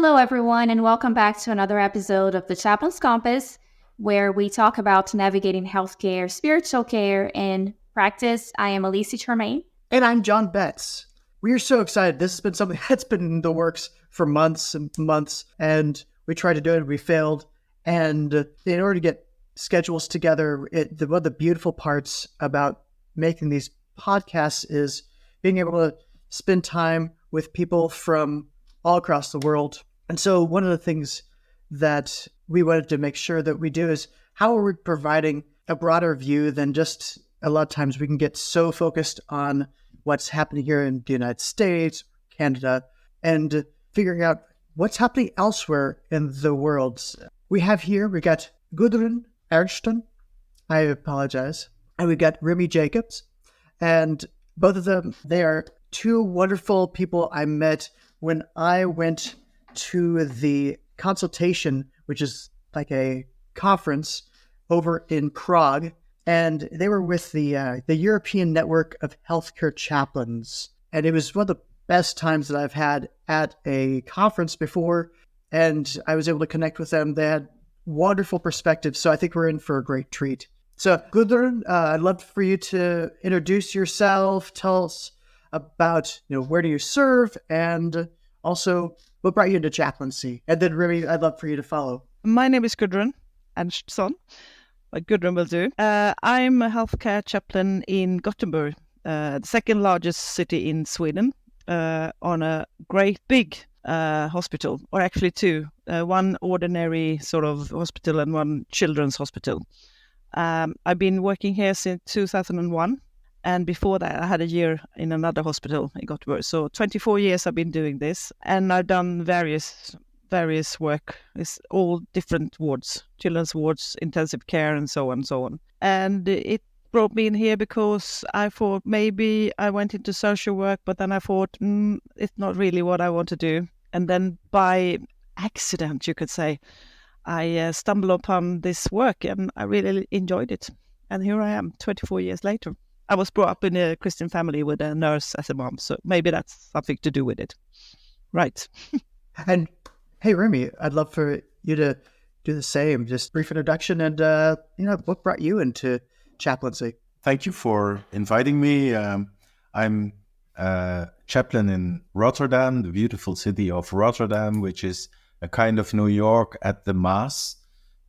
Hello, everyone, and welcome back to another episode of the Chaplain's Compass, where we talk about navigating healthcare, spiritual care, and practice. I am Alicia Tremaine. And I'm John Betts. We are so excited. This has been something that's been in the works for months and months, and we tried to do it, we failed. And in order to get schedules together, one of the beautiful parts about making these podcasts is being able to spend time with people from all across the world. And so one of the things that we wanted to make sure that we do is how are we providing a broader view than just a lot of times we can get so focused on what's happening here in the United States, Canada, and figuring out what's happening elsewhere in the world. We got Gudrun Ernstson, I apologize, and we got Remy Jacobs. And both of them, they are two wonderful people I met when I went to the consultation, which is like a conference over in Prague, and they were with the European Network of Healthcare Chaplains. And it was one of the best times that I've had at a conference before, and I was able to connect with them. They had wonderful perspectives, so I think we're in for a great treat. So, Gudrun, I'd love for you to introduce yourself, tell us about, where do you serve, and also what brought you into chaplaincy. And then Remy, I'd love for you to follow. My name is Gudrun Ernstson. Gudrun will do. I'm a healthcare chaplain in Gothenburg, the second largest city in Sweden, on a great big hospital, or actually two, one ordinary sort of hospital and one children's hospital. I've been working here since 2001. And before that, I had a year in another hospital in Gothenburg. So 24 years I've been doing this. And I've done various work. It's all different wards, children's wards, intensive care, and so on and so on. And it brought me in here because I thought maybe I went into social work, but then I thought, it's not really what I want to do. And then by accident, you could say, I stumbled upon this work and I really enjoyed it. And here I am 24 years later. I was brought up in a Christian family with a nurse as a mom, so maybe that's something to do with it. Right. And hey, Remy, I'd love for you to do the same. Just brief introduction and, what brought you into chaplaincy? Thank you for inviting me. I'm a chaplain in Rotterdam, the beautiful city of Rotterdam, which is a kind of New York at the Maas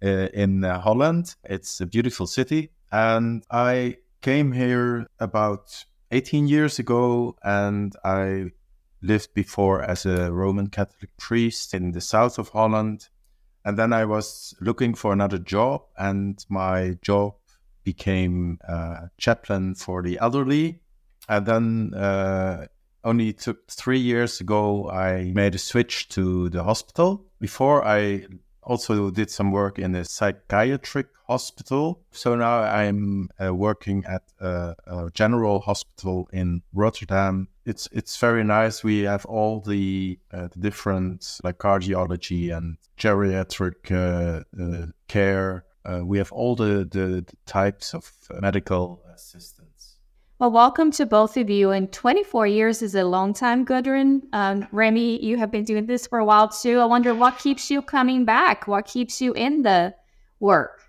in Holland. It's a beautiful city. And I came here about 18 years ago, and I lived before as a Roman Catholic priest in the south of Holland. And then I was looking for another job, and my job became chaplain for the elderly. And then only took 3 years ago, I made a switch to the hospital. Before, I also did some work in a psychiatric hospital. So now I'm working at a general hospital in Rotterdam. It's very nice. We have all the different like cardiology and geriatric care. We have all the types of medical assistance. Well, welcome to both of you. And 24 years is a long time, Gudrun. Remy, you have been doing this for a while too. I wonder what keeps you coming back? What keeps you in the work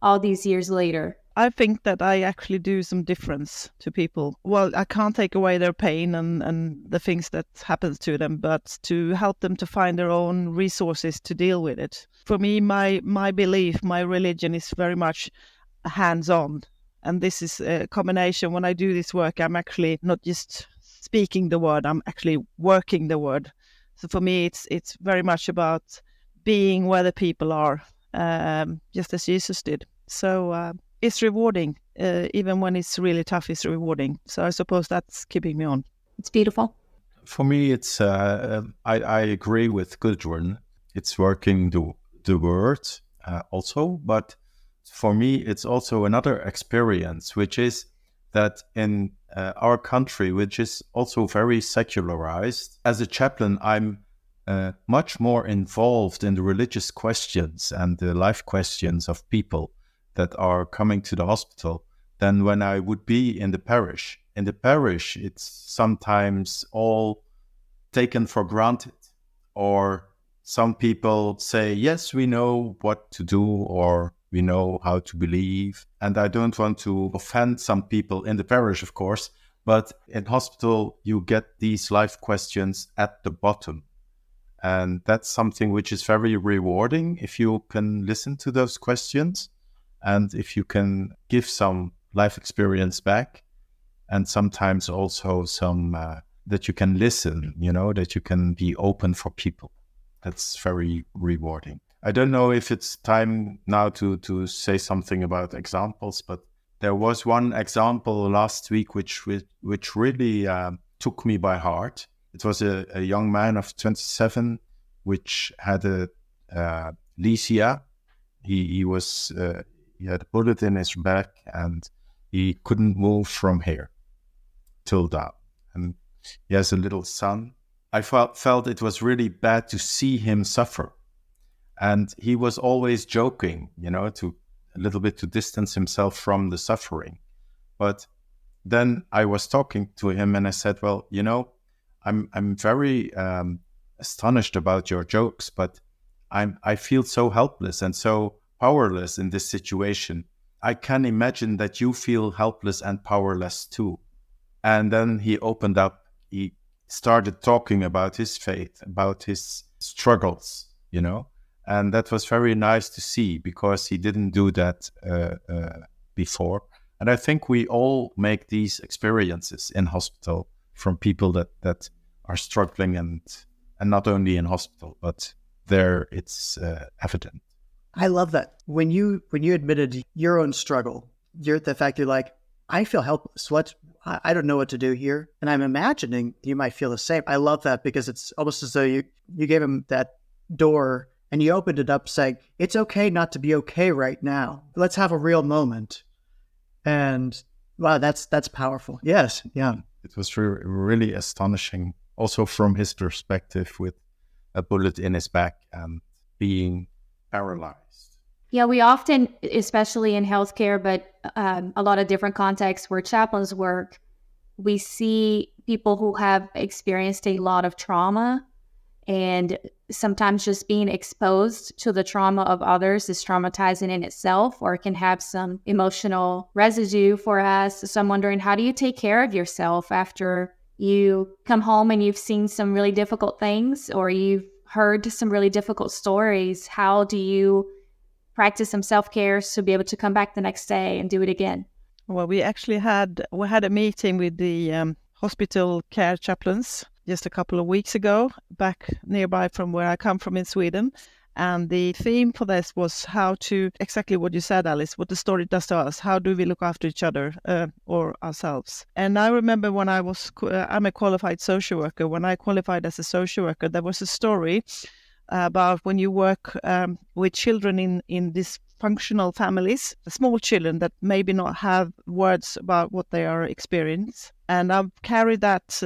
all these years later? I think that I actually do some difference to people. Well, I can't take away their pain and the things that happens to them, but to help them to find their own resources to deal with it. For me, my belief, my religion is very much hands-on. And this is a combination. When I do this work, I'm actually not just speaking the word, I'm actually working the word. So for me, it's very much about being where the people are, just as Jesus did. So it's rewarding. Even when it's really tough, it's rewarding. So I suppose that's keeping me on. It's beautiful. For me, it's I agree with Gudrun. It's working the word also, but for me, it's also another experience, which is that in our country, which is also very secularized, as a chaplain, I'm much more involved in the religious questions and the life questions of people that are coming to the hospital than when I would be in the parish. In the parish, it's sometimes all taken for granted, or some people say, yes, we know what to do, or we know how to believe. And I don't want to offend some people in the parish, of course, but in hospital, you get these life questions at the bottom. And that's something which is very rewarding if you can listen to those questions and if you can give some life experience back, and sometimes also some that you can listen, that you can be open for people. That's very rewarding. I don't know if it's time now to say something about examples, but there was one example last week which really took me by heart. It was a young man of 27 which had a lesia. He had a bullet in his back and he couldn't move from here till down. And he has a little son. I felt it was really bad to see him suffer. And he was always joking, to a little bit to distance himself from the suffering. But then I was talking to him and I said, well, I'm very astonished about your jokes, but I feel so helpless and so powerless in this situation. I can imagine that you feel helpless and powerless too. And then he opened up. He started talking about his faith, about his struggles, and that was very nice to see because he didn't do that before. And I think we all make these experiences in hospital from people that are struggling, and not only in hospital, but there it's evident. I love that. When you admitted your own struggle, the fact you're like, I feel helpless. I don't know what to do here. And I'm imagining you might feel the same. I love that because it's almost as though you gave him that door and you opened it up saying, it's okay not to be okay right now. Let's have a real moment. And wow, that's powerful. Yes. Yeah. It was really astonishing. Also from his perspective with a bullet in his back and being paralyzed. Yeah, we often, especially in healthcare, but a lot of different contexts where chaplains work, we see people who have experienced a lot of trauma, and sometimes just being exposed to the trauma of others is traumatizing in itself, or can have some emotional residue for us. So I'm wondering, how do you take care of yourself after you come home and you've seen some really difficult things, or you've heard some really difficult stories? How do you practice some self-care to be able to come back the next day and do it again? Well, we actually had a meeting with the hospital care chaplains just a couple of weeks ago, back nearby from where I come from in Sweden. And the theme for this was how to, exactly what you said, Alice, what the story does to us. How do we look after each other or ourselves? And I remember when I'm a qualified social worker. When I qualified as a social worker, there was a story about when you work with children in dysfunctional families, small children that maybe not have words about what they are experiencing. And I've carried that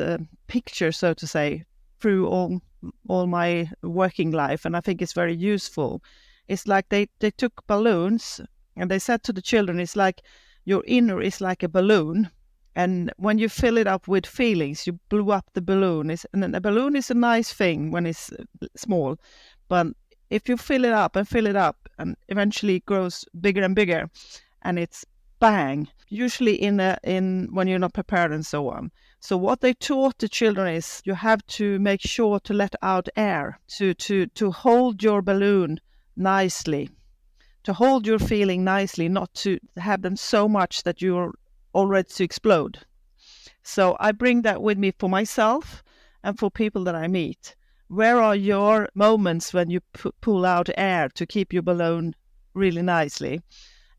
picture, so to say, through all my working life, and I think it's very useful. It's like they took balloons and they said to the children, it's like your inner is like a balloon, and when you fill it up with feelings, you blew up the balloon. And a balloon is a nice thing when it's small, but if you fill it up, and eventually it grows bigger and bigger, and it's bang, usually in when you're not prepared and so on. So what they taught the children is you have to make sure to let out air, to hold your balloon nicely, to hold your feeling nicely, not to have them so much that you're all ready to explode. So I bring that with me for myself and for people that I meet. Where are your moments when you pull out air to keep your balloon really nicely?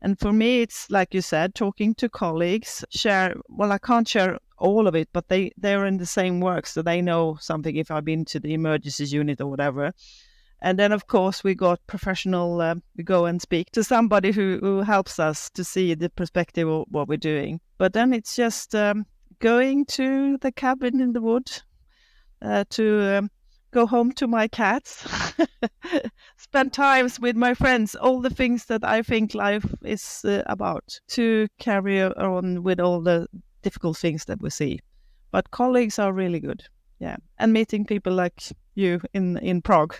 And for me, it's like you said, talking to colleagues, I can't share all of it, but they're in the same work, so they know something if I've been to the emergency unit or whatever. And then, of course, we got professional, we go and speak to somebody who helps us to see the perspective of what we're doing. But then it's just going to the cabin in the wood, to go home to my cats, spend times with my friends, all the things that I think life is about, to carry on with all the difficult things that we see. But colleagues are really good. yeah, and meeting people like you in Prague.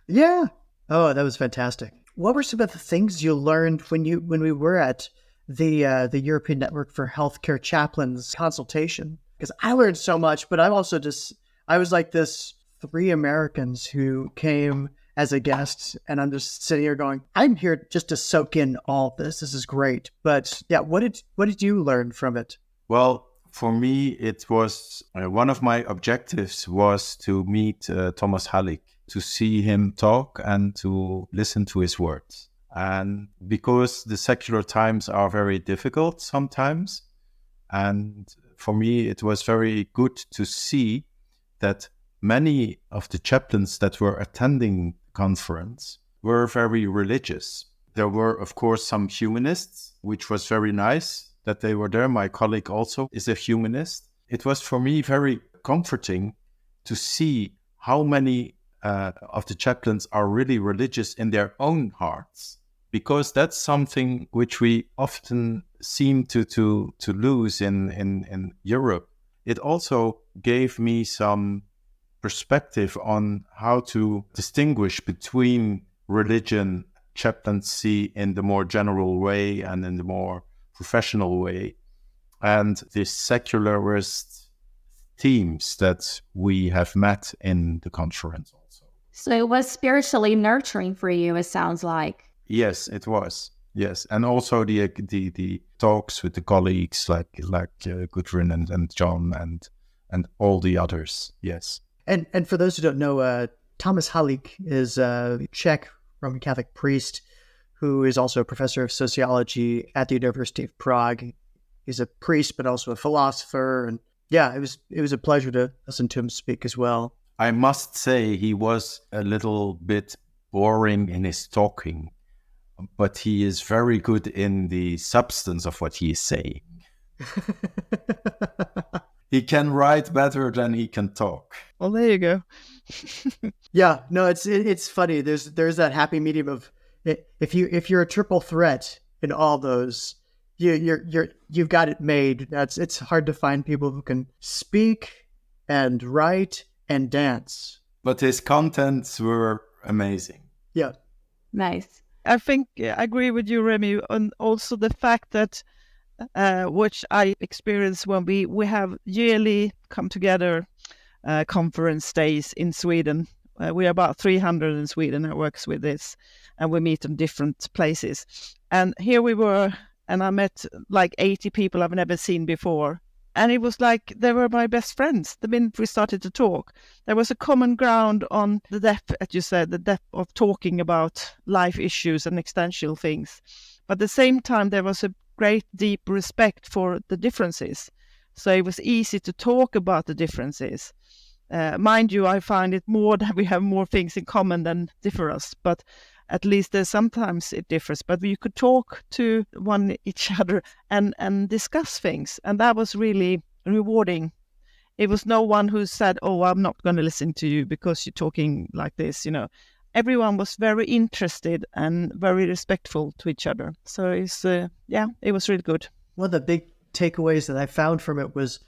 Yeah. Oh, that was fantastic. What were some of the things you learned when we were at the European Network for Healthcare Chaplains consultation? Because I learned so much, but I was like this 3 Americans who came as a guest, and I'm just sitting here going, I'm here just to soak in all this. This is great. But yeah, what did you learn from it? Well, for me, it was one of my objectives was to meet Thomas Halleck, to see him talk and to listen to his words. And because the secular times are very difficult sometimes, and for me, it was very good to see that many of the chaplains that were attending the conference were very religious. There were, of course, some humanists, which was very nice that they were there. My colleague also is a humanist. It was for me very comforting to see how many of the chaplains are really religious in their own hearts, because that's something which we often seem to lose in Europe. It also gave me some perspective on how to distinguish between religion, chaplaincy in the more general way and in the more professional way, and the secularist themes that we have met in the conference also. So it was spiritually nurturing for you, it sounds like. Yes, it was. Yes, and also the talks with the colleagues like Gudrun and John and all the others. Yes. And for those who don't know, Thomas Halleck is a Czech Roman Catholic priest who is also a professor of sociology at the University of Prague. He's a priest, but also a philosopher. And yeah, it was a pleasure to listen to him speak as well. I must say he was a little bit boring in his talking, but he is very good in the substance of what he is saying. He can write better than he can talk. Well, there you go. Yeah, no, it's funny. There's that happy medium of if you're a triple threat in all those, you've got it made. It's hard to find people who can speak and write and dance. But his contents were amazing. Yeah. Nice. I think I agree with you, Remy, and also the fact that which I experience when we have yearly come together conference days in Sweden. We are about 300 in Sweden that works with this, and we meet in different places. And here we were, and I met like 80 people I've never seen before. And it was like they were my best friends. The minute we started to talk, there was a common ground on the depth, as you said, the depth of talking about life issues and existential things. But at the same time, there was a great deep respect for the differences. So it was easy to talk about the differences. Mind you, I find it more that we have more things in common than differ us, but at least there's sometimes it differs. But you could talk to each other and discuss things, and that was really rewarding. It was no one who said, "Oh, I'm not going to listen to you because you're talking like this," Everyone was very interested and very respectful to each other. So it was really good. One of the big takeaways that I found from it was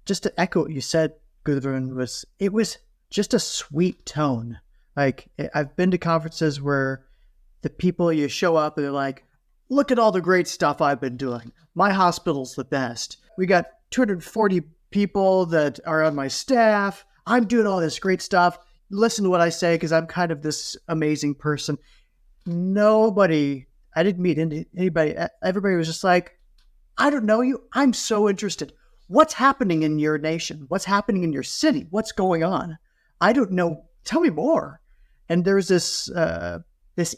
just to echo what you said, Gudrun, it was just a sweet tone. Like, I've been to conferences where the people, you show up and they're like, look at all the great stuff I've been doing. My hospital's the best. We got 240 people that are on my staff. I'm doing all this great stuff. Listen to what I say because I'm kind of this amazing person. I didn't meet anybody. Everybody was just like, I don't know you. I'm so interested. What's happening in your nation? What's happening in your city? What's going on? I don't know. Tell me more. And there's this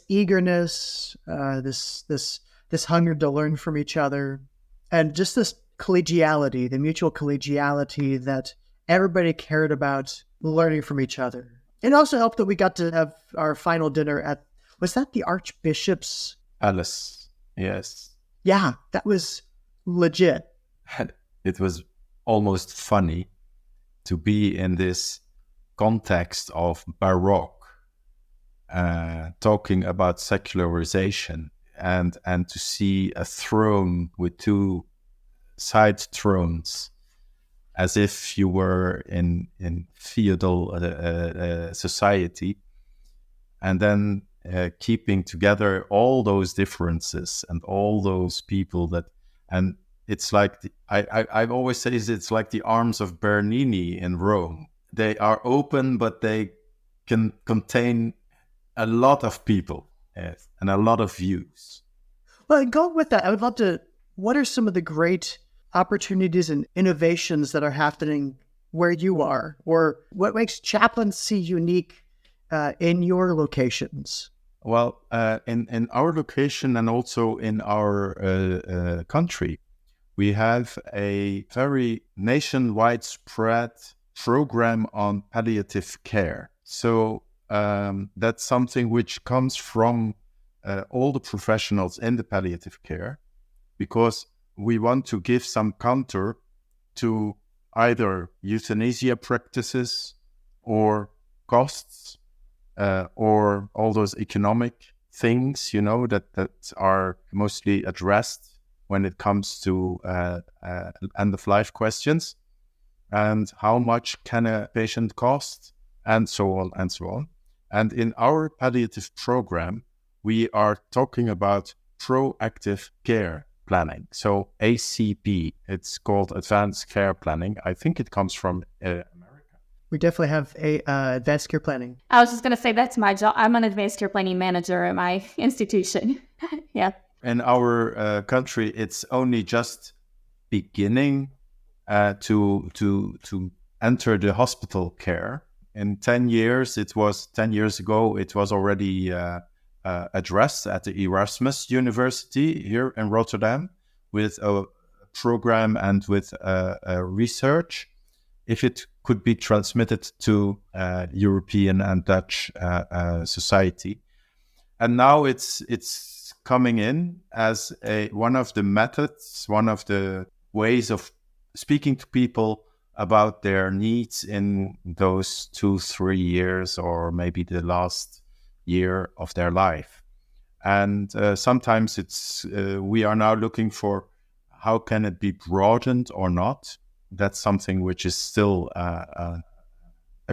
eagerness, this hunger to learn from each other, and just this collegiality, the mutual collegiality that everybody cared about learning from each other. It also helped that we got to have our final dinner was that the Archbishop's Alice, yes. Yeah, that was legit. It was almost funny to be in this context of Baroque, talking about secularization and to see a throne with 2 side thrones as if you were in feudal society, and then keeping together all those differences and all those people and it's like I've always said it's like the arms of Bernini in Rome. They are open, but they can contain a lot of people, yes, and a lot of views. Well, going with that, I would love to, what are some of the great opportunities and innovations that are happening where you are, or what makes chaplaincy unique in your locations? Well, in our location and also in our country, we have a very nationwide spread program on palliative care. So that's something which comes from all the professionals in the palliative care, because we want to give some counter to either euthanasia practices or costs or all those economic things, that are mostly addressed when it comes to end-of-life questions, and how much can a patient cost, and so on and so on. And in our palliative program, we are talking about proactive care planning. So ACP, it's called Advanced Care Planning. I think it comes from America. We definitely have advanced care planning. I was just going to say that's my job. I'm an advanced care planning manager at my institution. Yeah. In our country, it's only just beginning to enter the hospital care. In 10 years ago, it was already addressed at the Erasmus University here in Rotterdam with a program and with research, if it could be transmitted to European and Dutch society. And now it's coming in as one of the methods, one of the ways of speaking to people about their needs in those 2-3 years, or maybe the last year of their life. And sometimes we are now looking for how can it be broadened or not. That's something which is still a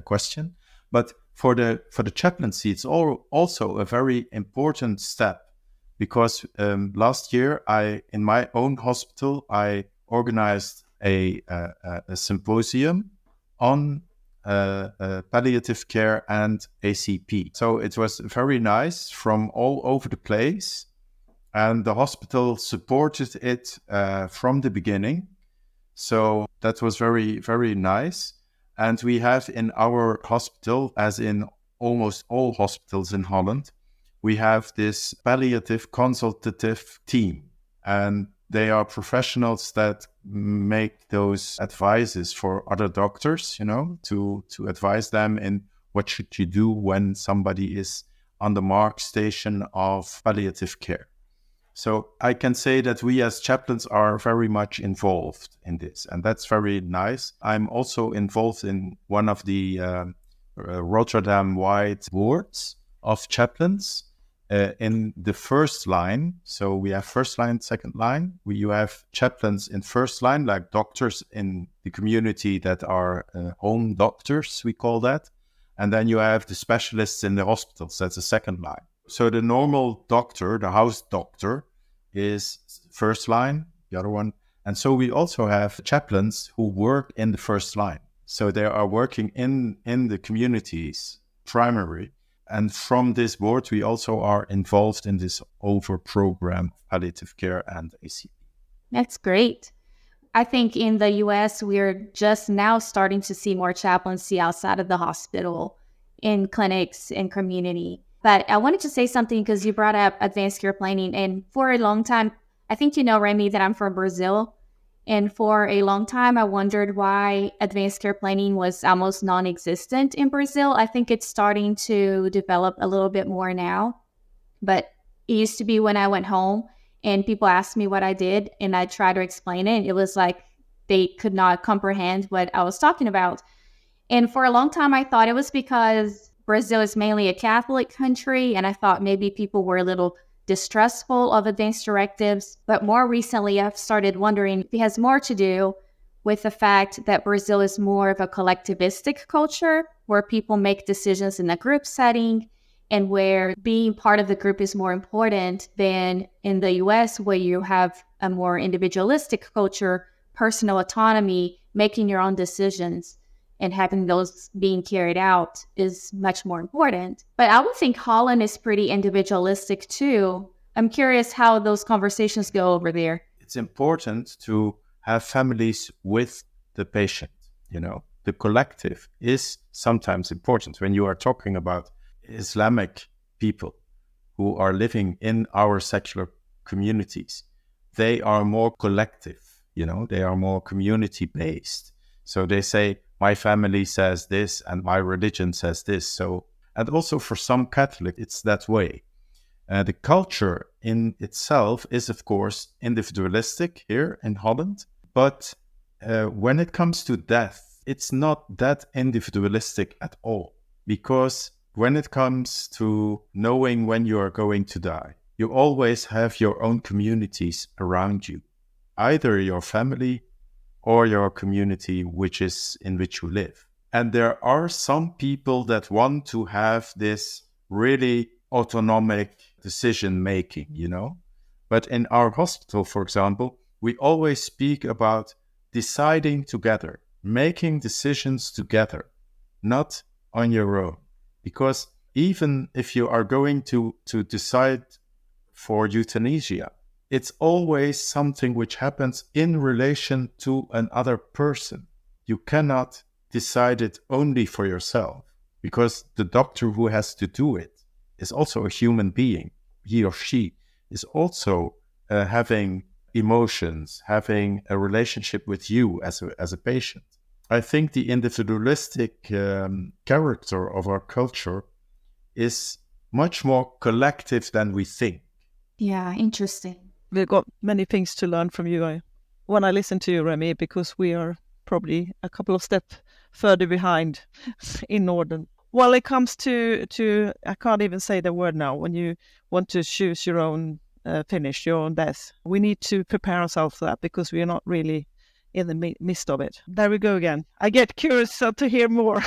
question. But for the chaplaincy, it's also a very important step, because last year in my own hospital I organized a symposium on palliative care and ACP. So it was very nice from all over the place, and the hospital supported it from the beginning. So that was very, very nice. And we have in our hospital, as in almost all hospitals in Holland, we have this palliative consultative team. And they are professionals that make those advices for other doctors, to advise them in what should you do when somebody is on the mark station of palliative care. So I can say that we as chaplains are very much involved in this, and that's very nice. I'm also involved in one of the Rotterdam-wide boards of chaplains in the first line. So we have first line, second line. You have chaplains in first line, like doctors in the community that are home doctors, we call that. And then you have the specialists in the hospitals, that's the second line. So the normal doctor, the house doctor, is first line, the other one. And so we also have chaplains who work in the first line. So they are working in the communities, primary. And from this board, we also are involved in this over program, palliative care and ACP. That's great. I think in the US, we're just now starting to see more chaplaincy outside of the hospital, in clinics, in community. But I wanted to say something because you brought up advanced care planning. And for a long time, I think you know, Remy, that I'm from Brazil. And for a long time, I wondered why advanced care planning was almost non-existent in Brazil. I think it's starting to develop a little bit more now. But it used to be when I went home and people asked me what I did and I tried to explain it. It was like they could not comprehend what I was talking about. And for a long time, I thought it was because Brazil is mainly a Catholic country, and I thought maybe people were a little distrustful of advanced directives. But more recently, I've started wondering if it has more to do with the fact that Brazil is more of a collectivistic culture where people make decisions in a group setting and where being part of the group is more important than in the US, where you have a more individualistic culture, personal autonomy, making your own decisions and having those being carried out is much more important. But I would think Holland is pretty individualistic too. I'm curious how those conversations go over there. It's important to have families with the patient, you know. The collective is sometimes important when you are talking about Islamic people who are living in our secular communities. They are more collective, you know, they are more community based. So they say, my family says this and my religion says this. So, and also for some Catholics, it's that way. The culture in itself is, of course, individualistic here in Holland. But when it comes to death, it's not that individualistic at all. Because when it comes to knowing when you are going to die, you always have your own communities around you, either your family or your community in which you live. And there are some people that want to have this really autonomic decision making, you know. But in our hospital, for example, we always speak about deciding together, making decisions together, not on your own. Because even if you are going to decide for euthanasia, it's always something which happens in relation to another person. You cannot decide it only for yourself, because the doctor who has to do it is also a human being. He or she is also having emotions, having a relationship with you as a patient. I think the individualistic character of our culture is much more collective than we think. Yeah, interesting. We've got many things to learn from you when I listen to you, Remy, because we are probably a couple of steps further behind in Norden. Well, it comes to I can't even say the word now, when you want to choose your own finish, your own death. We need to prepare ourselves for that because we are not really in the midst of it. There we go again. I get curious to hear more.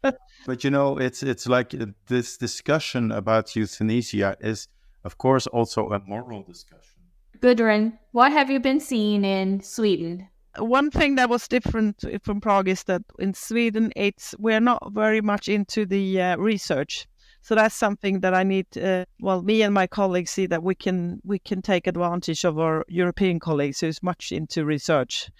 But, you know, it's like this discussion about euthanasia is, of course, also a moral discussion. Gudrun, what have you been seeing in Sweden? One thing that was different from Prague is that in Sweden, we're not very much into the research. So that's something that I need. Me and my colleagues see that we can take advantage of our European colleagues who's much into research,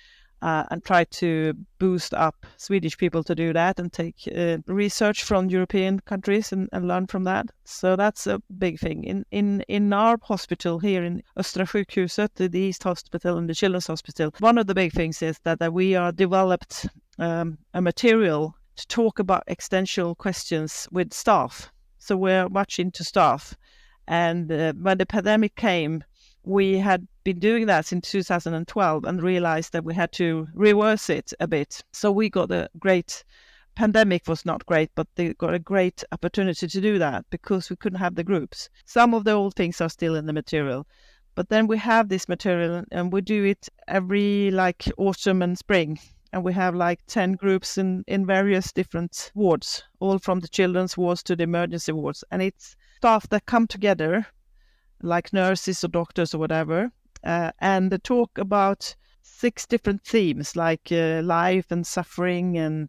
and try to boost up Swedish people to do that and take research from European countries and learn from that. So that's a big thing. In our hospital here in Östra sjukhuset, the East Hospital and the Children's Hospital, one of the big things is that we are developed a material to talk about existential questions with staff. So we're much into staff. And when the pandemic came, we had been doing that since 2012 and realized that we had to reverse it a bit. So we got a great, pandemic was not great, but they got a great opportunity to do that because we couldn't have the groups. Some of the old things are still in the material, but then we have this material and we do it every autumn and spring. And we have 10 groups in various different wards, all from the children's wards to the emergency wards. And it's staff that come together, like nurses or doctors or whatever, and they talk about 6 different themes, like life and suffering and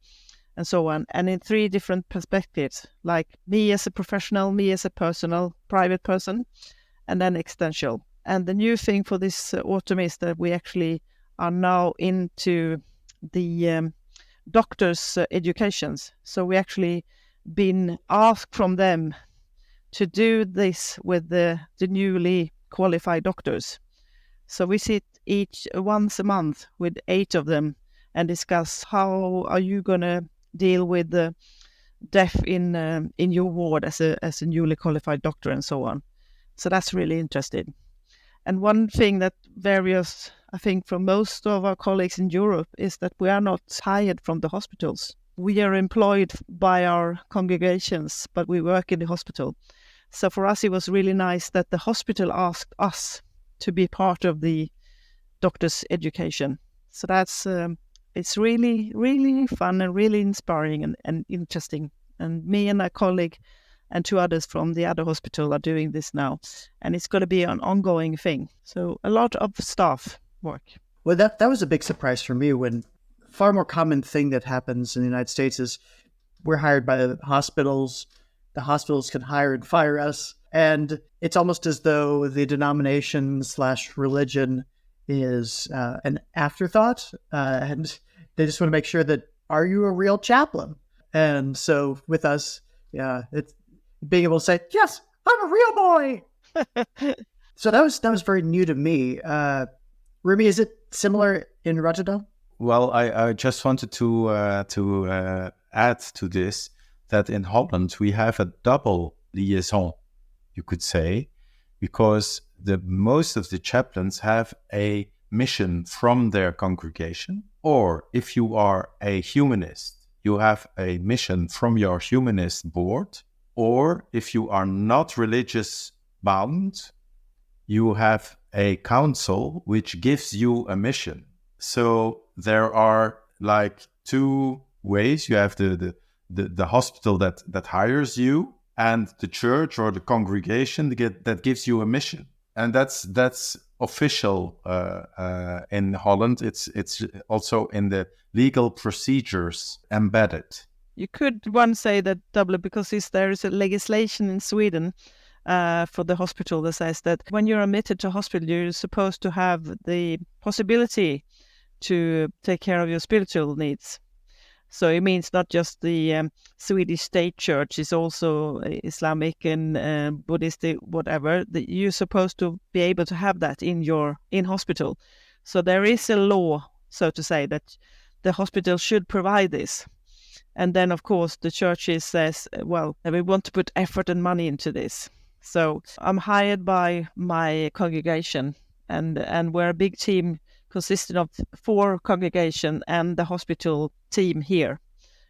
so on, and in 3 different perspectives, like me as a professional, me as a personal, private person, and then existential. And the new thing for this autumn is that we actually are now into the doctors' educations. So we actually been asked from them to do this with the newly qualified doctors. So we sit once a month with 8 of them and discuss how are you going to deal with the death in your ward as a newly qualified doctor and so on. So that's really interesting. And one thing that varies, I think, from most of our colleagues in Europe is that we are not hired from the hospitals. We are employed by our congregations, but we work in the hospital. So for us, it was really nice that the hospital asked us to be part of the doctor's education. So that's It's really, really fun and really inspiring and interesting. And me and a colleague and 2 others from the other hospital are doing this now. And it's going to be an ongoing thing. So a lot of staff work. Well, that was a big surprise for me. When far more common thing that happens in the United States is we're hired by the hospitals can hire and fire us, and it's almost as though the denomination/religion is an afterthought, and they just want to make sure that, are you a real chaplain? And so with us, yeah, it's being able to say, yes, I'm a real boy. So that was very new to me. Remy, is it similar in Rotterdam? Well, I just wanted to add to this that in Holland we have a double liaison, you could say, because most of the chaplains have a mission from their congregation, or if you are a humanist, you have a mission from your humanist board, or if you are not religious bound, you have a council which gives you a mission. So there are like 2 ways. You have the hospital that hires you, and the church or the congregation that gives you a mission. And that's official in Holland. It's also in the legal procedures embedded. You could say that double, because there is a legislation in Sweden for the hospital that says that when you're admitted to hospital, you're supposed to have the possibility to take care of your spiritual needs. So it means not just the Swedish state church, is also Islamic and Buddhist, whatever. You're supposed to be able to have that in hospital. So there is a law, so to say, that the hospital should provide this. And then, of course, the churches says, well, we want to put effort and money into this. So I'm hired by my congregation, and we're a big team consisting of 4 congregation and the hospital team here.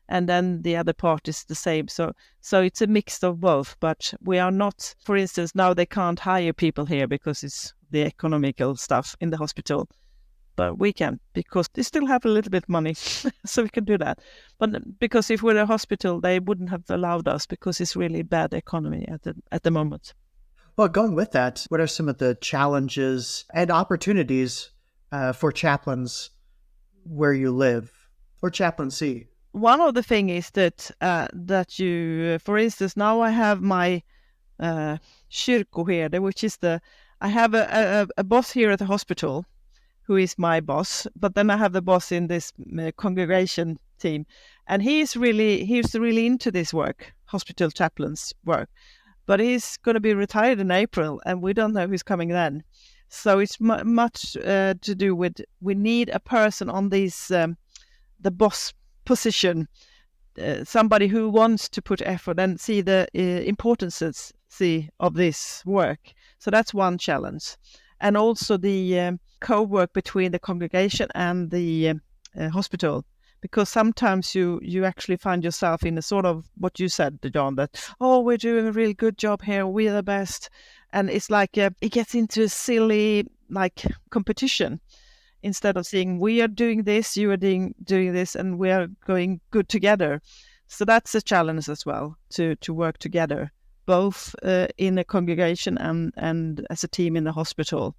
And then the other part is the same. So it's a mix of both. But we are not, for instance, now they can't hire people here because it's the economical stuff in the hospital. But we can, because they still have a little bit money, so we can do that. But because if we're a hospital, they wouldn't have allowed us, because it's really bad economy at the moment. Well, going with that, what are some of the challenges and opportunities for chaplains where you live, or chaplaincy? One of the things is that you, for instance, now I have my kyrkoherde, which is I have a boss here at the hospital, who is my boss, but then I have the boss in this congregation team, and he's really into this work, hospital chaplains work, but he's going to be retired in April, and we don't know who's coming then. So it's much to do with, we need a person on this the boss position, somebody who wants to put effort and see the importance of this work. So that's one challenge. And also the co-work between the congregation and the hospital, because sometimes you actually find yourself in a sort of what you said, John, that, oh, we're doing a really good job here, we're the best. And it's like it gets into a silly competition, instead of saying we are doing this, you are doing this, and we are going good together. So that's a challenge as well, to work together, both in a congregation and as a team in the hospital.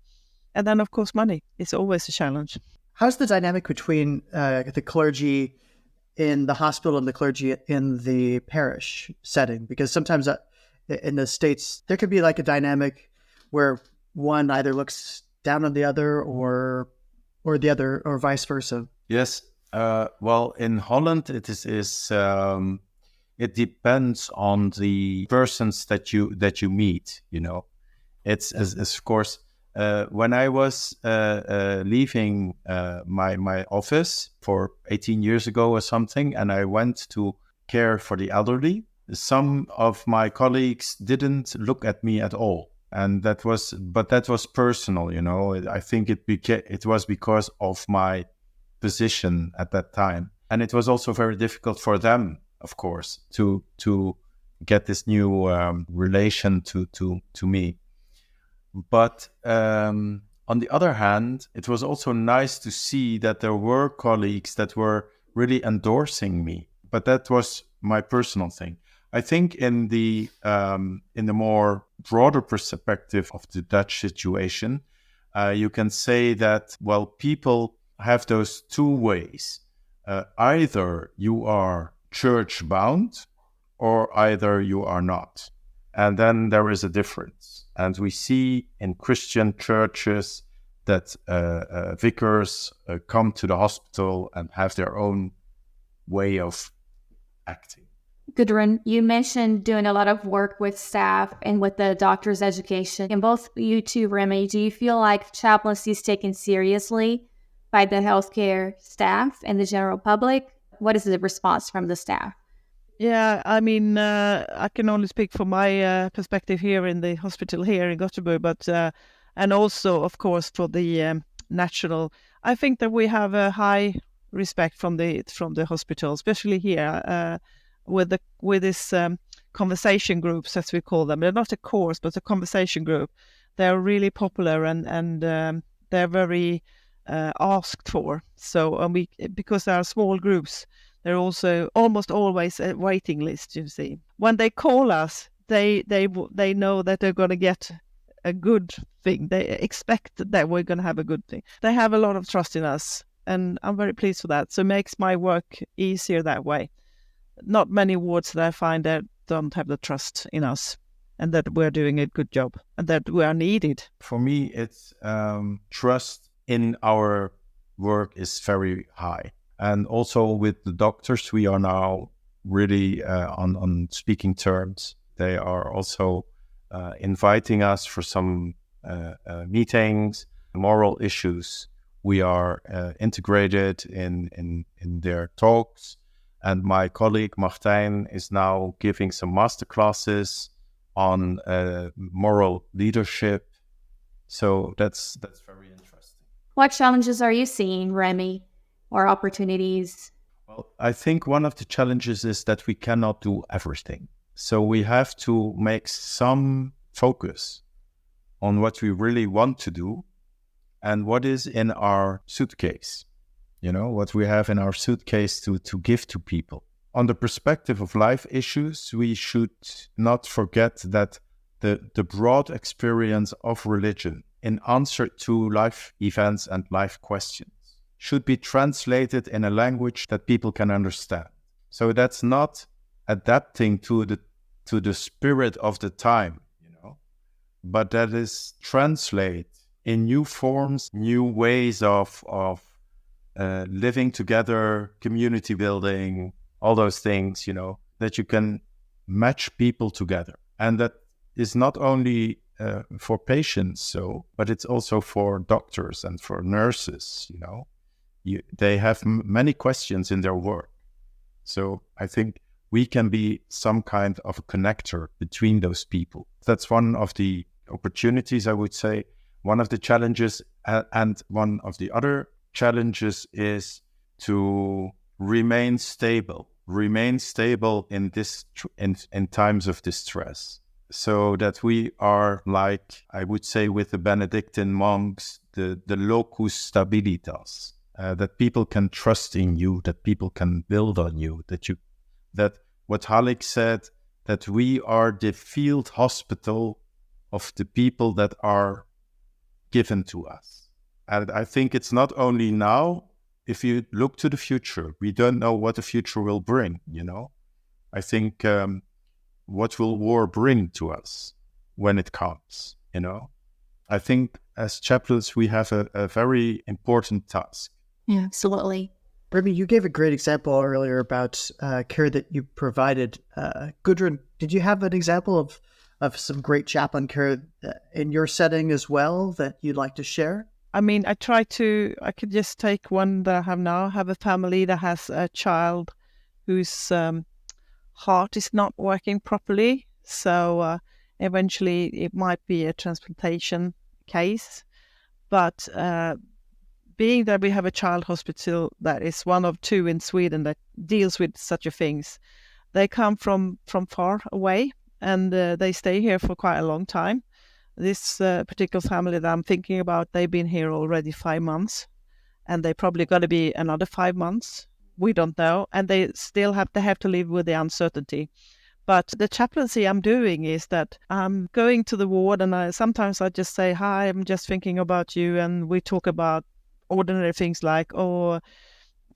And then, of course, money is always a challenge. How's the dynamic between the clergy in the hospital and the clergy in the parish setting? Because sometimes in the States, there could be like a dynamic where one either looks down on the other or the other, or vice versa. Yes. Well, in Holland, it it depends on the persons that you meet. You know, it's as of course. When I was leaving my office for 18 years ago or something, and I went to care for the elderly, some of my colleagues didn't look at me at all. And that was personal, you know. I think it was because of my position at that time. And it was also very difficult for them, of course, to get this new relation to me. But On the other hand, it was also nice to see that there were colleagues that were really endorsing me. But that was my personal thing. I think in the more broader perspective of the Dutch situation, you can say that, well, people have those two ways. Either you are church bound or either you are not. And then there is a difference. And we see in Christian churches that vicars come to the hospital and have their own way of acting. Gudrun, you mentioned doing a lot of work with staff and with the doctor's education. And both you two, Remy, do you feel like chaplaincy is taken seriously by the healthcare staff and the general public? What is the response from the staff? Yeah, I mean, I can only speak from my perspective here in the hospital here in Gothenburg, but and also, of course, for the national. I think that we have a high respect from the hospital, especially here with this conversation groups, as we call them. They're not a course, but a conversation group. They're really popular and they're very asked for. So because they are small groups. They're also almost always a waiting list, you see. When they call us, they know that they're going to get a good thing. They expect that we're going to have a good thing. They have a lot of trust in us, and I'm very pleased for that. So it makes my work easier that way. Not many wards that I find that don't have the trust in us and that we're doing a good job and that we are needed. For me, it's trust in our work is very high. And also with the doctors, we are now really on speaking terms. They are also inviting us for some meetings, moral issues. We are integrated in their talks. And my colleague Martijn is now giving some masterclasses on moral leadership. So that's very interesting. What challenges are you seeing, Remy? Or opportunities? Well, I think one of the challenges is that we cannot do everything. So we have to make some focus on what we really want to do and what is in our suitcase, what we have in our suitcase to give to people. On the perspective of life issues, we should not forget that the broad experience of religion in answer to life events and life questions should be translated in a language that people can understand. So that's not adapting to the spirit of the time, but that is translate in new forms, new ways of living together, community building, all those things, that you can match people together. And that is not only for patients, but it's also for doctors and for nurses, they have many questions in their work. So I think we can be some kind of a connector between those people. That's one of the opportunities, I would say. One of the challenges, and one of the other challenges is to remain stable in this in times of distress. So that we are like, I would say with the Benedictine monks, the locus stabilitas. That people can trust in you, that people can build on you, that what Halleck said, that we are the field hospital of the people that are given to us. And I think it's not only now, if you look to the future, we don't know what the future will bring, I think what will war bring to us when it comes, I think as chaplains, we have a very important task. Yeah, absolutely. Remy, you gave a great example earlier about care that you provided. Gudrun, did you have an example of some great chaplain care in your setting as well that you'd like to share? I mean, I could just take one that I have now. I have a family that has a child whose heart is not working properly. So eventually it might be a transplantation case. But being that we have a child hospital that is one of two in Sweden that deals with such a things, they come from far away and they stay here for quite a long time. This particular family that I'm thinking about, they've been here already 5 months, and they probably going to be another 5 months. We don't know, and they have to live with the uncertainty. But the chaplaincy I'm doing is that I'm going to the ward, and sometimes I just say, "Hi, I'm just thinking about you," and we talk about ordinary things like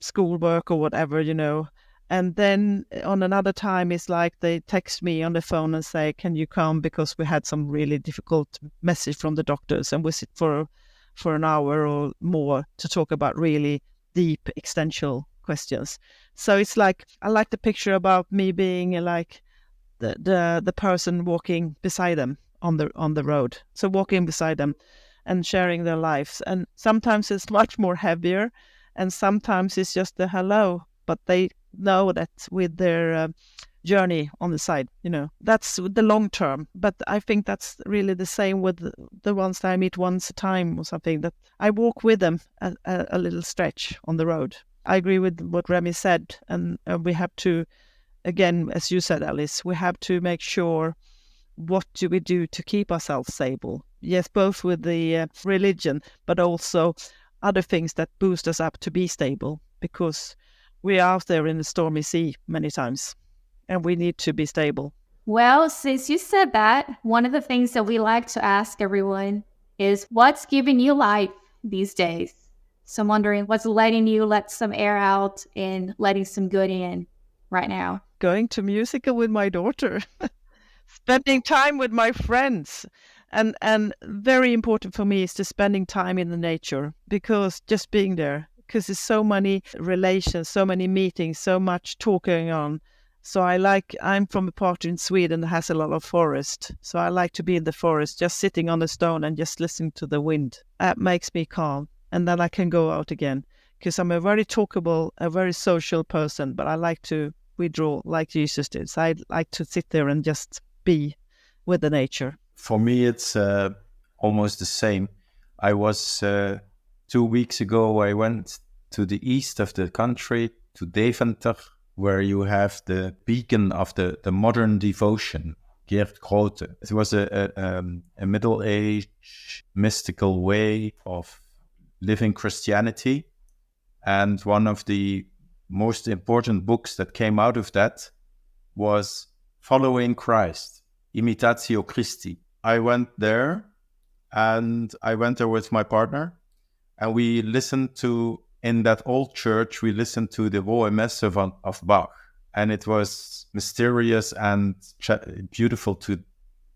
schoolwork or whatever, And then on another time, it's like they text me on the phone and say, "Can you come?" Because we had some really difficult message from the doctors, and we sit for an hour or more to talk about really deep existential questions. So it's like I like the picture about me being like the person walking beside them on the road. So walking beside them and sharing their lives. And sometimes it's much more heavier, and sometimes it's just a hello, but they know that with their journey on the side, that's the long term. But I think that's really the same with the ones that I meet once a time or something, that I walk with them a little stretch on the road. I agree with what Remy said, and we have to, again, as you said, Alice, we have to make sure, what do we do to keep ourselves stable? Yes, both with the religion, but also other things that boost us up to be stable, because we're out there in the stormy sea many times, and we need to be stable. Well, since you said that, one of the things that we like to ask everyone is, what's giving you life these days? So I'm wondering, what's letting you let some air out and letting some good in right now? Going to musical with my daughter, spending time with my friends. And very important for me is to spending time in the nature, because just being there, because there's so many relations, so many meetings, so much talking on. So I'm from a part in Sweden that has a lot of forest. So I like to be in the forest, just sitting on a stone and just listening to the wind. That makes me calm. And then I can go out again, because I'm a very talkable, a very social person, but I like to withdraw like Jesus did. So I like to sit there and just be with the nature. For me, it's almost the same. I was 2 weeks ago, I went to the east of the country, to Deventer, where you have the beacon of the modern devotion, Geert Grote. It was a middle-aged mystical way of living Christianity. And one of the most important books that came out of that was Following Christ, Imitatio Christi. I went there, and I went there with my partner, and we listened to, in that old church, we listened to the Hohe Messe of Bach. And it was mysterious and beautiful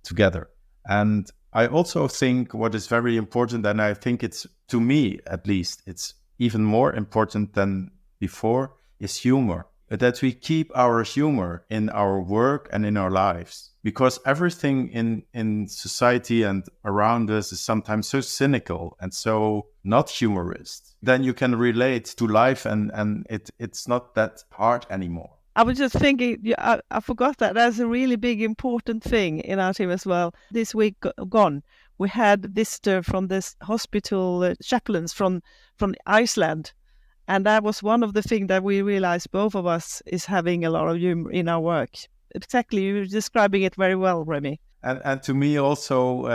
together. And I also think what is very important, and I think it's, to me at least, it's even more important than before, is humor. That we keep our humor in our work and in our lives. Because everything in society and around us is sometimes so cynical and so not humorous. Then you can relate to life, and it's not that hard anymore. I was just thinking, I forgot that. That's a really big, important thing in our team as well. This week gone, we had a visitor from this hospital, chaplains from Iceland. And that was one of the things that we realized, both of us, is having a lot of humor in our work. Exactly, you're describing it very well, Remy. And to me also,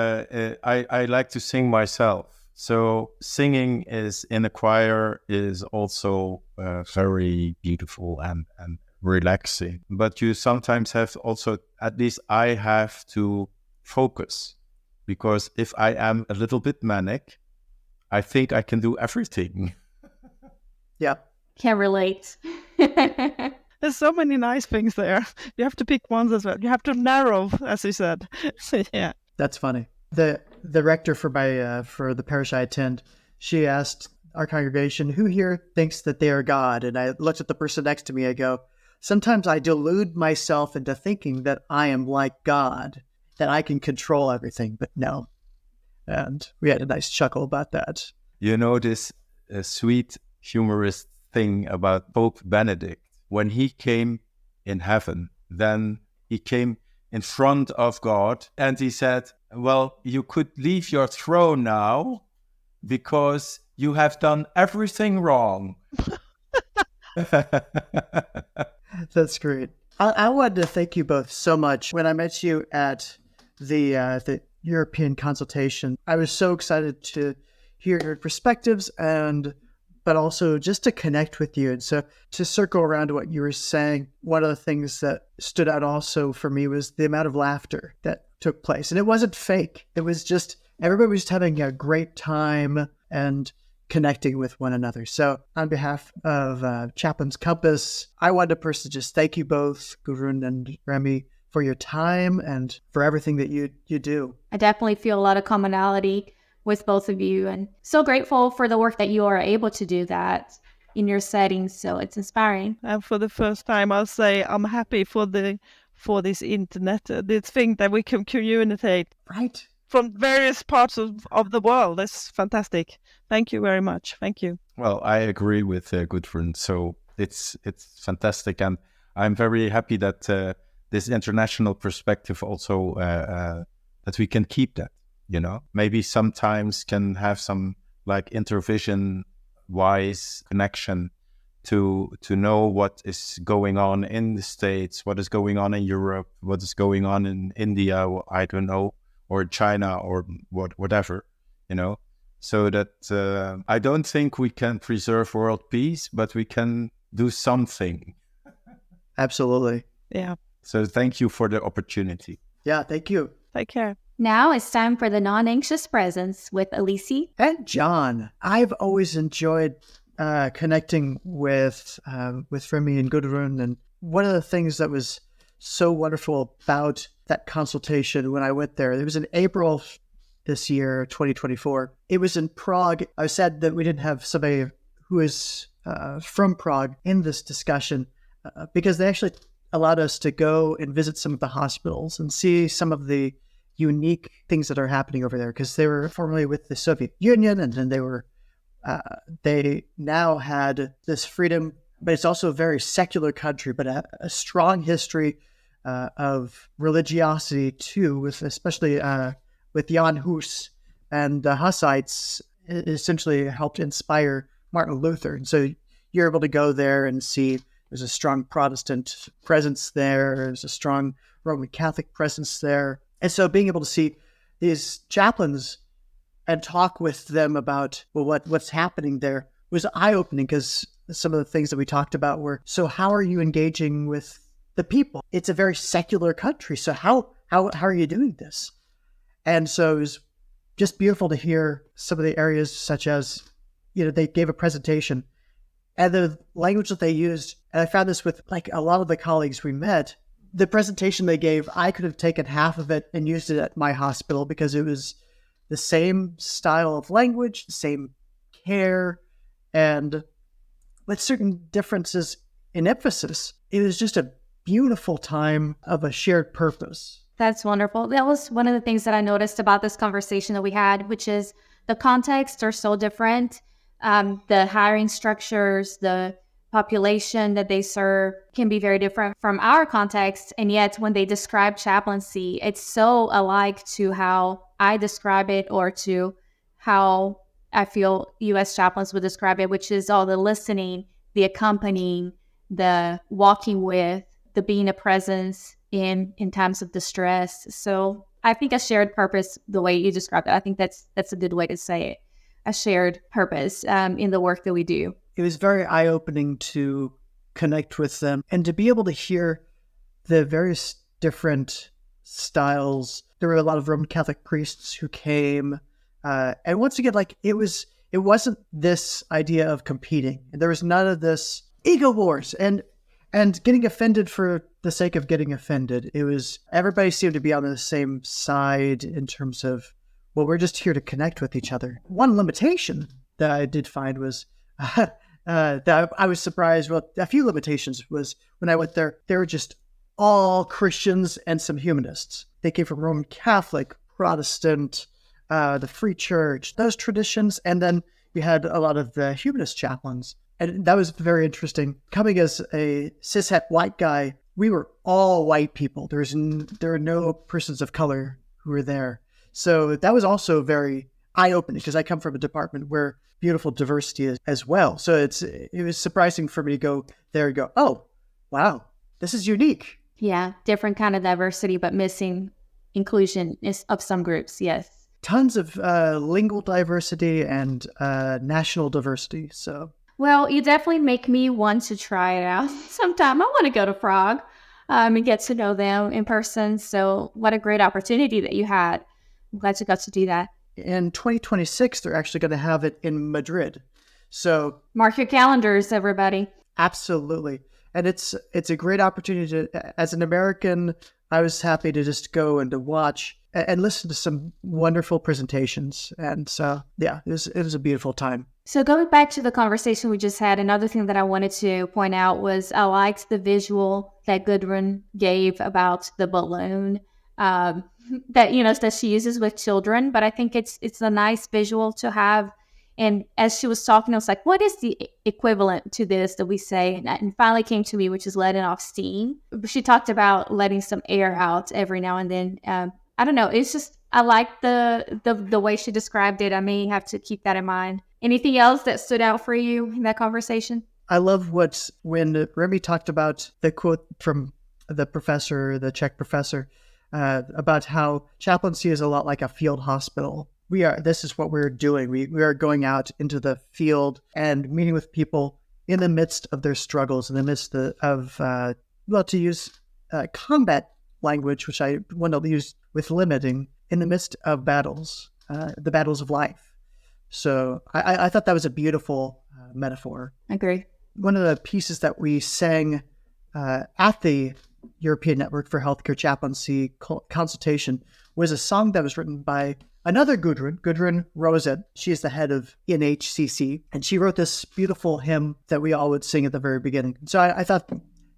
I like to sing myself. So singing is in a choir is also very beautiful and relaxing. But you sometimes have also, at least I have to focus, because if I am a little bit manic, I think I can do everything. Yeah. Can relate. There's so many nice things there. You have to pick ones as well. You have to narrow, as you said. Yeah. That's funny. The rector for the parish I attend, she asked our congregation, who here thinks that they are God? And I looked at the person next to me. I go, sometimes I delude myself into thinking that I am like God, that I can control everything, but no. And we had a nice chuckle about that. You know this sweet humorous thing about Pope Benedict? When he came in heaven, then he came in front of God and he said, well, you could leave your throne now because you have done everything wrong. That's great. I wanted to thank you both so much. When I met you at the European consultation. I was so excited to hear your perspectives but also just to connect with you. And so to circle around to what you were saying, one of the things that stood out also for me was the amount of laughter that took place. And it wasn't fake. It was just, everybody was just having a great time and connecting with one another. So on behalf of Chaplain's Compass, I wanted to personally just thank you both, Gudrun and Remy, for your time and for everything that you do. I definitely feel a lot of commonality with both of you, and so grateful for the work that you are able to do that in your settings. So it's inspiring. And for the first time, I'll say I'm happy for this internet, this thing that we can communicate Right. from various parts of the world. That's fantastic. Thank you very much. Thank you. Well, I agree with Gudrun. So it's fantastic, and I'm very happy that this international perspective also that we can keep that. Maybe sometimes can have some like intervision wise connection to know what is going on in the States, what is going on in Europe, what is going on in India, I don't know, or China, or whatever, so that I don't think we can preserve world peace, but we can do something. Absolutely. Yeah. So thank you for the opportunity. Yeah, thank you. Take care. Now it's time for the non-anxious presence with Elise. And John. I've always enjoyed connecting with Remy and Gudrun. And one of the things that was so wonderful about that consultation when I went there, it was in April this year, 2024. It was in Prague. I was sad that we didn't have somebody who is from Prague in this discussion because they actually allowed us to go and visit some of the hospitals and see some of the unique things that are happening over there, because they were formerly with the Soviet Union, and then they now had this freedom, but it's also a very secular country, but a strong history of religiosity too, especially with Jan Hus, and the Hussites essentially helped inspire Martin Luther. And so you're able to go there and see there's a strong Protestant presence there, there's a strong Roman Catholic presence there. And so being able to see these chaplains and talk with them about what's happening there was eye-opening, because some of the things that we talked about were, so how are you engaging with the people? It's a very secular country. So how are you doing this? And so it was just beautiful to hear some of the areas, such as, they gave a presentation and the language that they used. And I found this with like a lot of the colleagues we met. The presentation they gave, I could have taken half of it and used it at my hospital, because it was the same style of language, the same care, and with certain differences in emphasis. It was just a beautiful time of a shared purpose. That's wonderful. That was one of the things that I noticed about this conversation that we had, which is the contexts are so different. The hiring structures, the population that they serve can be very different from our context. And yet when they describe chaplaincy, it's so alike to how I describe it, or to how I feel U.S. chaplains would describe it, which is all the listening, the accompanying, the walking with, the being a presence in times of distress. So I think a shared purpose, the way you described it, I think that's a good way to say it. A shared purpose in the work that we do. It was very eye-opening to connect with them and to be able to hear the various different styles. There were a lot of Roman Catholic priests who came. And once again, it wasn't this idea of competing. There was none of this ego wars and getting offended for the sake of getting offended. It was, everybody seemed to be on the same side in terms of, well, we're just here to connect with each other. One limitation that I did find was that I was surprised. Well, a few limitations was when I went there, they were just all Christians and some humanists. They came from Roman Catholic, Protestant, the Free Church, those traditions. And then we had a lot of the humanist chaplains. And that was very interesting. Coming as a cishet white guy, we were all white people. There were no persons of color who were there. So that was also very eye-opening, because I come from a department where beautiful diversity is as well. So it was surprising for me to go there and go, oh, wow, this is unique. Yeah, different kind of diversity, but missing inclusion of some groups. Yes. Tons of lingual diversity and national diversity. So, well, you definitely make me want to try it out sometime. I want to go to Prague and get to know them in person. So what a great opportunity that you had. I'm glad you got to do that. In 2026, they're actually going to have it in Madrid. So mark your calendars, everybody. Absolutely. And it's a great opportunity to, as an American, I was happy to just go and to watch and listen to some wonderful presentations. And so, yeah, it was a beautiful time. So going back to the conversation we just had, another thing that I wanted to point out was I liked the visual that Gudrun gave about the balloon that she uses with children. But I think it's a nice visual to have. And as she was talking, I was like, what is the equivalent to this that we say? And finally came to me, which is letting off steam. She talked about letting some air out every now and then. I don't know. It's just, I like the way she described it. I may have to keep that in mind. Anything else that stood out for you in that conversation? I love when Remy talked about the quote from the Czech professor, about how chaplaincy is a lot like a field hospital. This is what we're doing. We are going out into the field and meeting with people in the midst of their struggles, in the midst of to use combat language, which I want to use with limiting, in the midst of battles, the battles of life. So I thought that was a beautiful metaphor. I agree. One of the pieces that we sang at the European Network for Healthcare Chaplaincy consultation was a song that was written by another Gudrun Ernstson. She is the head of NHCC, and she wrote this beautiful hymn that we all would sing at the very beginning. So I thought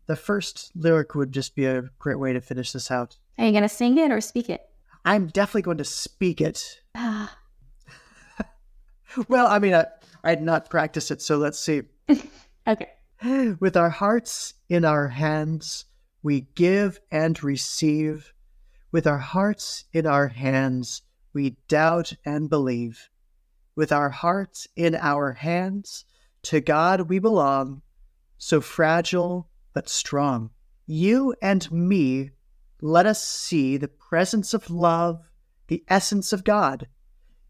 the first lyric would just be a great way to finish this out. Are you going to sing it or speak it? I'm definitely going to speak it. Well, I mean, I had not practiced it, so let's see. Okay. With our hearts in our hands, we give and receive. With our hearts in our hands, we doubt and believe. With our hearts in our hands, to God we belong, so fragile but strong. You and me, let us see the presence of love, the essence of God.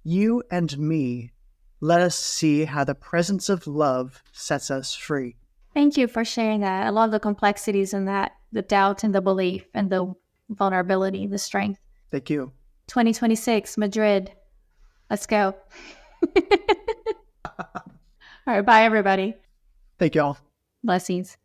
You and me, let us see how the presence of love sets us free. Thank you for sharing that. I love the complexities in that, the doubt and the belief and the vulnerability, the strength. Thank you. 2026, Madrid. Let's go. All right. Bye, everybody. Thank you all. Blessings.